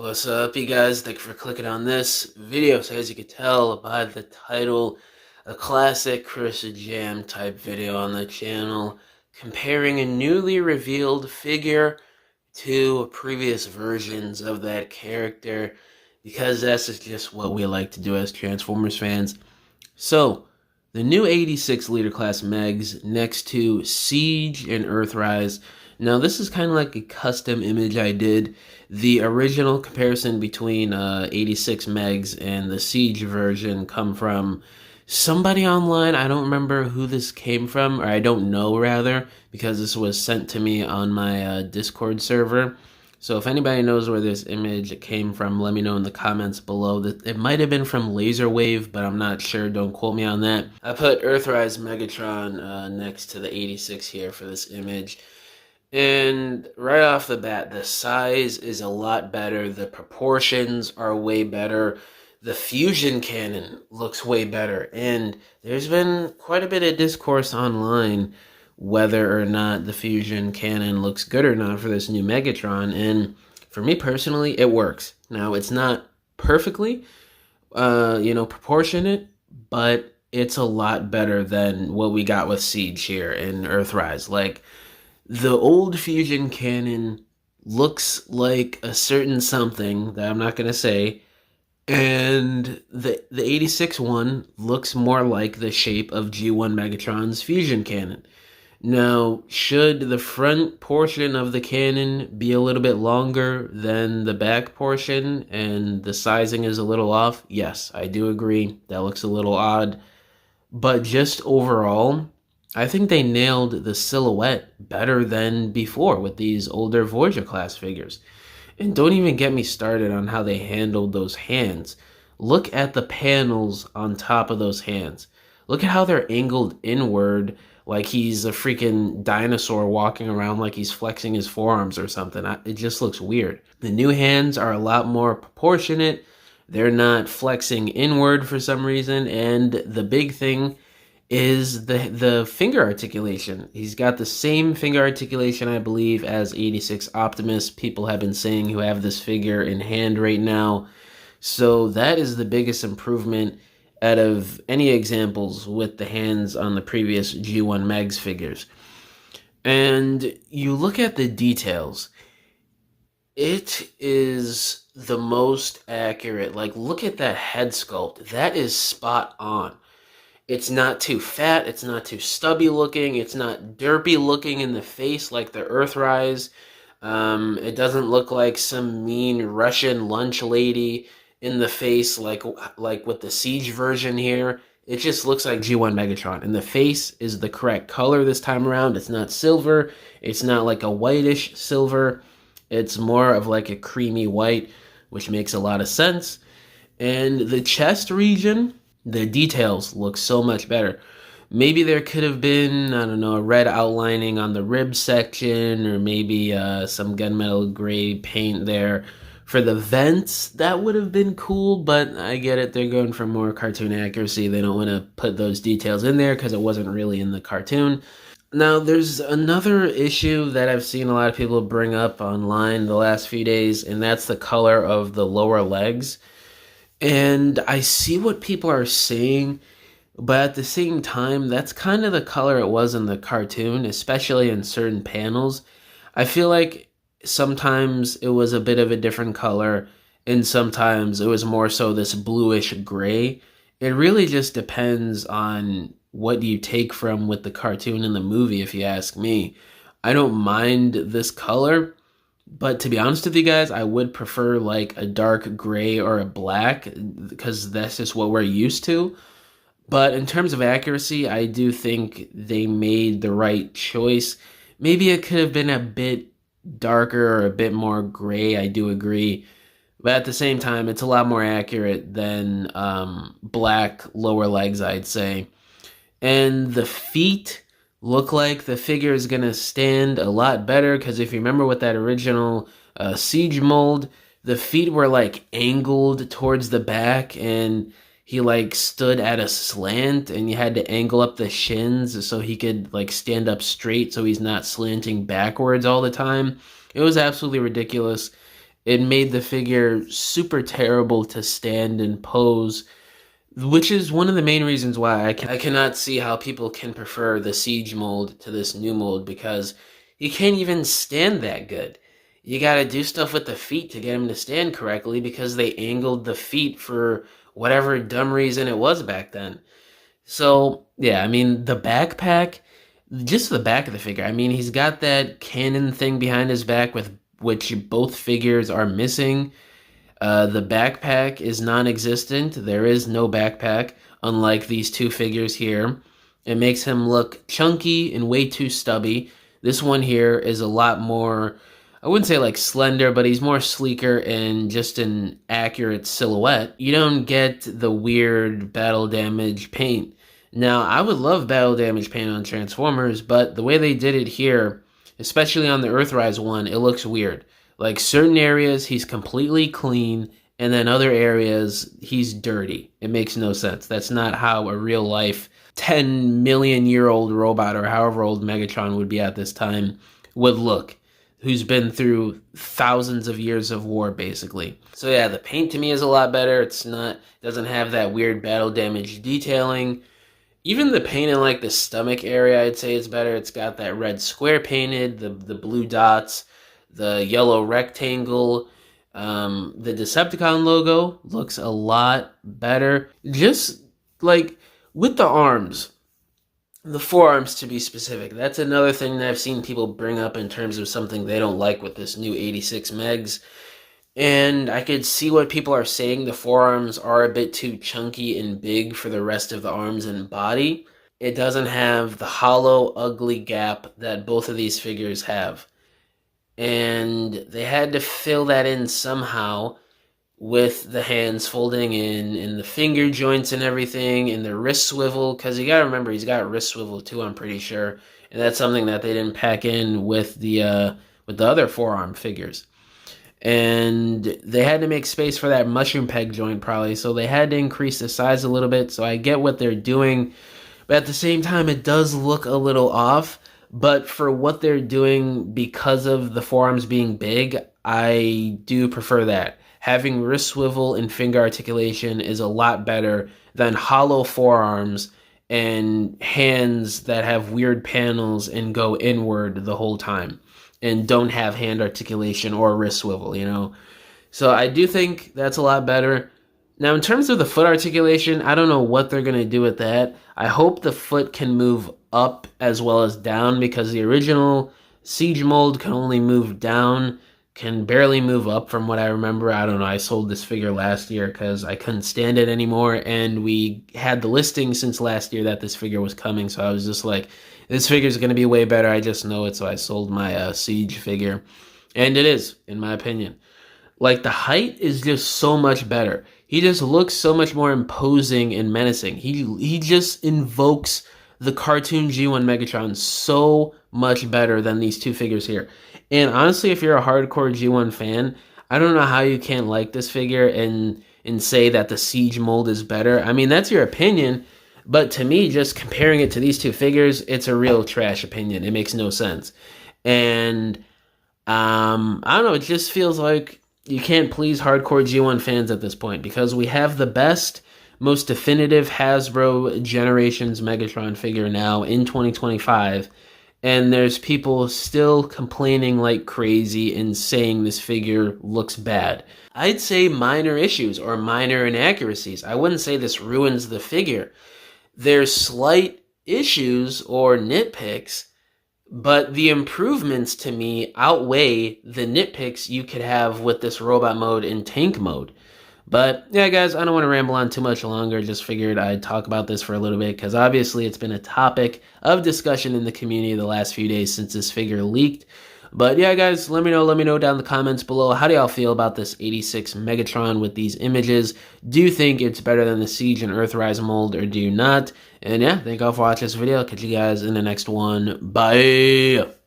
What's up, you guys? Thank you for clicking on this video. So as you can tell by the title, a classic chrisjaammm type video on the channel, comparing a newly revealed figure to previous versions of that character, because that's just what we like to do as Transformers fans. So, the new 86 liter class Megs next to Siege and Earthrise. Now, this is kind of like a custom image I did. The original comparison between 86 Megs and the Siege version come from somebody online. I don't remember who this came from, or I don't know rather, because this was sent to me on my Discord server. So if anybody knows where this image came from, let me know in the comments below. That it might have been from Laserwave, but I'm not sure. Don't quote me on that. I put Earthrise Megatron next to the 86 here for this image. And right off the bat, the size is a lot better. The proportions are way better. The fusion cannon looks way better. And there's been quite a bit of discourse online whether or not the fusion cannon looks good or not for this new Megatron. And for me personally, it works. Now, it's not perfectly, proportionate, but it's a lot better than what we got with Siege here in Earthrise. Like, the old fusion cannon looks like a certain something that I'm not going to say, and the 86 one looks more like the shape of G1 Megatron's fusion cannon. Now, should the front portion of the cannon be a little bit longer than the back portion and the sizing is a little off? Yes, I do agree. That looks a little odd. But just overall, I think they nailed the silhouette better than before with these older Voyager class figures. And don't even get me started on how they handled those hands. Look at the panels on top of those hands. Look at how they're angled inward, like he's a freaking dinosaur walking around like he's flexing his forearms or something. It just looks weird. The new hands are a lot more proportionate. They're not flexing inward for some reason. And the big thing is the finger articulation. He's got the same finger articulation, I believe, as 86 Optimus. People have been saying who have this figure in hand right now. So that is the biggest improvement out of any examples with the hands on the previous G1 Megs figures. And you look at the details, it is the most accurate. Like, look at that head sculpt. That is spot on. It's not too fat, it's not too stubby looking, it's not derpy looking in the face like the Earthrise. It doesn't look like some mean Russian lunch lady in the face like with the Siege version here. It just looks like G1 Megatron. And the face is the correct color this time around. It's not silver. It's not like a whitish silver. It's more of like a creamy white, which makes a lot of sense. And the chest region, the details look so much better. Maybe there could have been, I don't know, a red outlining on the rib section, or maybe some gunmetal gray paint there. For the vents, that would have been cool, but I get it. They're going for more cartoon accuracy. They don't want to put those details in there because it wasn't really in the cartoon. Now, there's another issue that I've seen a lot of people bring up online the last few days, and that's the color of the lower legs. And I see what people are saying, but at the same time, that's kind of the color it was in the cartoon, especially in certain panels. I feel like sometimes it was a bit of a different color, and sometimes it was more so this bluish gray. It really just depends on what you take from with the cartoon and the movie, if you ask me. I don't mind this color, but to be honest with you guys, I would prefer like a dark gray or a black, because that's just what we're used to. But in terms of accuracy, I do think they made the right choice. Maybe it could have been a bit darker or a bit more gray, I do agree. But at the same time, it's a lot more accurate than black lower legs, I'd say. And the feet look like the figure is going to stand a lot better, because if you remember with that original Siege mold, the feet were like angled towards the back, and he like stood at a slant, and you had to angle up the shins so he could like stand up straight so he's not slanting backwards all the time. It was absolutely ridiculous. It made the figure super terrible to stand and pose, which is one of the main reasons why I cannot see how people can prefer the Siege mold to this new mold, because he can't even stand that good. You gotta do stuff with the feet to get him to stand correctly because they angled the feet for whatever dumb reason it was back then. So, yeah, I mean, the backpack, just the back of the figure. I mean, he's got that cannon thing behind his back with which both figures are missing. The backpack is non-existent. There is no backpack, unlike these two figures here. It makes him look chunky and way too stubby. This one here is a lot more, I wouldn't say like slender, but he's more sleeker and just an accurate silhouette. You don't get the weird battle damage paint. Now, I would love battle damage paint on Transformers, but the way they did it here, especially on the Earthrise one, it looks weird. Like certain areas, he's completely clean, and then other areas, he's dirty. It makes no sense. That's not how a real life 10 million year old robot, or however old Megatron would be at this time, would look, who's been through thousands of years of war, basically. So yeah, the paint to me is a lot better. Doesn't have that weird battle damage detailing. Even the paint in like the stomach area, I'd say it's better. It's got that red square painted, the blue dots, the yellow rectangle. The Decepticon logo looks a lot better. Just like with the arms, the forearms to be specific. That's another thing that I've seen people bring up in terms of something they don't like with this new 86 Megs. And I could see what people are saying. The forearms are a bit too chunky and big for the rest of the arms and body. It doesn't have the hollow, ugly gap that both of these figures have. And they had to fill that in somehow with the hands folding in and the finger joints and everything and the wrist swivel, because you gotta remember he's got wrist swivel too, I'm pretty sure. And that's something that they didn't pack in with the other forearm figures. And they had to make space for that mushroom peg joint probably, so they had to increase the size a little bit. So I get what they're doing, but at the same time it does look a little off. But for what they're doing, because of the forearms being big, I do prefer that. Having wrist swivel and finger articulation is a lot better than hollow forearms and hands that have weird panels and go inward the whole time and don't have hand articulation or wrist swivel, you know? So I do think that's a lot better. Now, in terms of the foot articulation, I don't know what they're going to do with that. I hope the foot can move up as well as down, because the original Siege mold can only move down, can barely move up from what I remember. I don't know. I sold this figure last year because I couldn't stand it anymore, and we had the listing since last year that this figure was coming, so I was just like, this figure is going to be way better. I just know it, so I sold my Siege figure. And it is, in my opinion. Like, the height is just so much better. He just looks so much more imposing and menacing. He just invokes the cartoon G1 Megatron so much better than these two figures here. And honestly, if you're a hardcore G1 fan, I don't know how you can't like this figure and say that the Siege mold is better. I mean, that's your opinion, but to me, just comparing it to these two figures, it's a real trash opinion. It makes no sense. And I don't know, it just feels like you can't please hardcore G1 fans at this point, because we have the best, most definitive Hasbro Generations Megatron figure now in 2025, and there's people still complaining like crazy and saying this figure looks bad. I'd say minor issues or minor inaccuracies. I wouldn't say this ruins the figure. There's slight issues or nitpicks, but the improvements to me outweigh the nitpicks you could have with this robot mode and tank mode. But yeah, guys, I don't want to ramble on too much longer. Just figured I'd talk about this for a little bit, because obviously it's been a topic of discussion in the community the last few days since this figure leaked. But yeah, guys, let me know down in the comments below. How do y'all feel about this 86 Megatron with these images? Do you think it's better than the Siege and Earthrise mold, or do you not? And yeah, thank y'all for watching this video. I'll catch you guys in the next one. Bye!